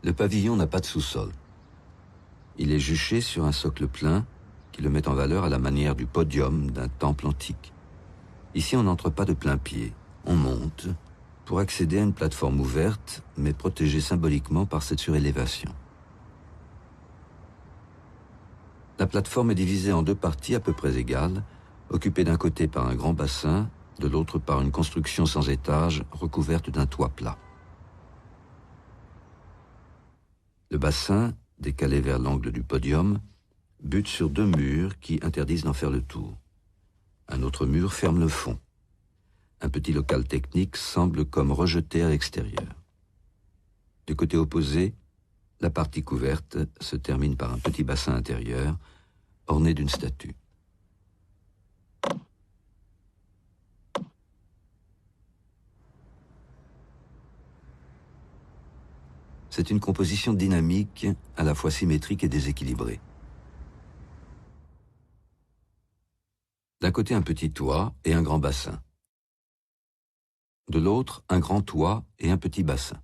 Le pavillon n'a pas de sous-sol. Il est juché sur un socle plein qui le met en valeur à la manière du podium d'un temple antique. Ici, on n'entre pas de plein pied. On monte pour accéder à une plateforme ouverte, mais protégée symboliquement par cette surélévation. La plateforme est divisée en deux parties à peu près égales, occupée d'un côté par un grand bassin, de l'autre par une construction sans étage recouverte d'un toit plat. Le bassin, décalé vers l'angle du podium, bute sur deux murs qui interdisent d'en faire le tour. Un autre mur ferme le fond. Un petit local technique semble comme rejeté à l'extérieur. Du côté opposé, la partie couverte se termine par un petit bassin intérieur orné d'une statue. C'est une composition dynamique, à la fois symétrique et déséquilibrée. D'un côté, un petit toit et un grand bassin. De l'autre, un grand toit et un petit bassin.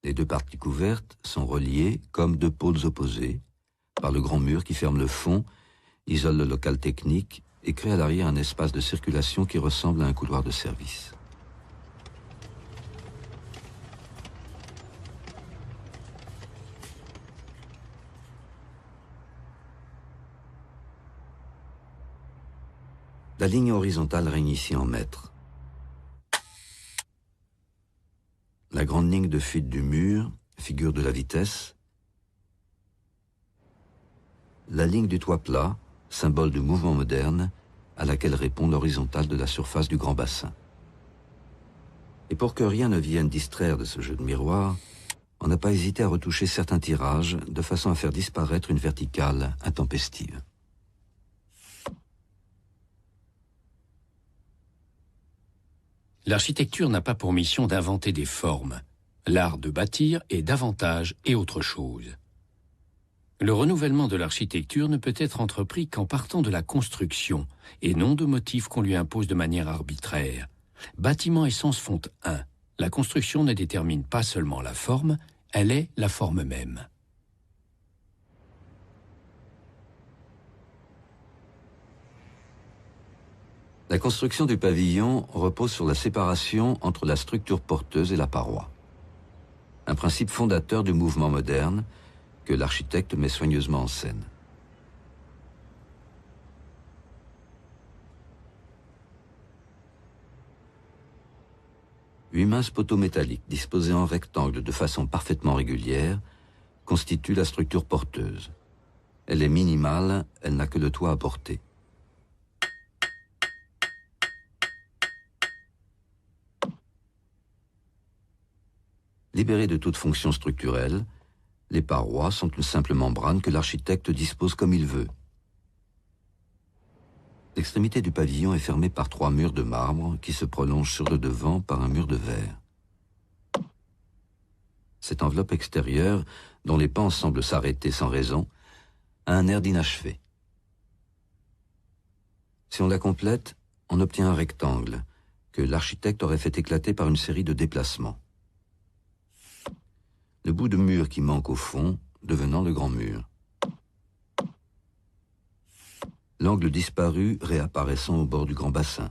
Les deux parties couvertes sont reliées comme deux pôles opposés par le grand mur qui ferme le fond, isole le local technique et crée à l'arrière un espace de circulation qui ressemble à un couloir de service. La ligne horizontale règne ici en mètres. La grande ligne de fuite du mur, figure de la vitesse. La ligne du toit plat, symbole du mouvement moderne, à laquelle répond l'horizontale de la surface du grand bassin. Et pour que rien ne vienne distraire de ce jeu de miroir, on n'a pas hésité à retoucher certains tirages de façon à faire disparaître une verticale intempestive. L'architecture n'a pas pour mission d'inventer des formes. L'art de bâtir est davantage et autre chose. Le renouvellement de l'architecture ne peut être entrepris qu'en partant de la construction, et non de motifs qu'on lui impose de manière arbitraire. Bâtiment et sens font un. La construction ne détermine pas seulement la forme, elle est la forme même. La construction du pavillon repose sur la séparation entre la structure porteuse et la paroi. Un principe fondateur du mouvement moderne que l'architecte met soigneusement en scène. Huit minces poteaux métalliques disposés en rectangle de façon parfaitement régulière constituent la structure porteuse. Elle est minimale, elle n'a que le toit à porter. Libérées de toute fonction structurelle, les parois sont une simple membrane que l'architecte dispose comme il veut. L'extrémité du pavillon est fermée par trois murs de marbre qui se prolongent sur le devant par un mur de verre. Cette enveloppe extérieure, dont les pans semblent s'arrêter sans raison, a un air d'inachevé. Si on la complète, on obtient un rectangle que l'architecte aurait fait éclater par une série de déplacements. Le bout de mur qui manque au fond, devenant le grand mur. L'angle disparu réapparaissant au bord du grand bassin.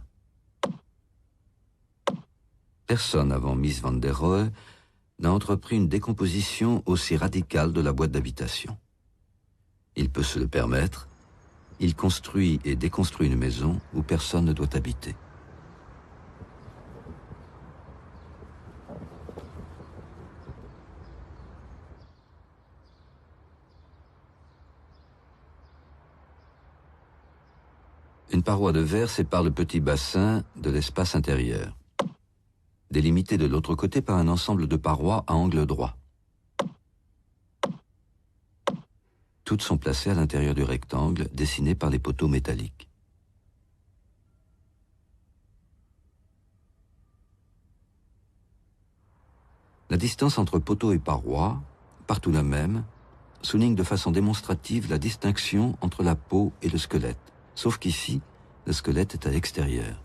Personne avant Mies van der Rohe n'a entrepris une décomposition aussi radicale de la boîte d'habitation. Il peut se le permettre, il construit et déconstruit une maison où personne ne doit habiter. Une paroi de verre sépare le petit bassin de l'espace intérieur, délimité de l'autre côté par un ensemble de parois à angle droit. Toutes sont placées à l'intérieur du rectangle dessiné par les poteaux métalliques. La distance entre poteaux et parois, partout la même, souligne de façon démonstrative la distinction entre la peau et le squelette. Sauf qu'ici, le squelette est à l'extérieur.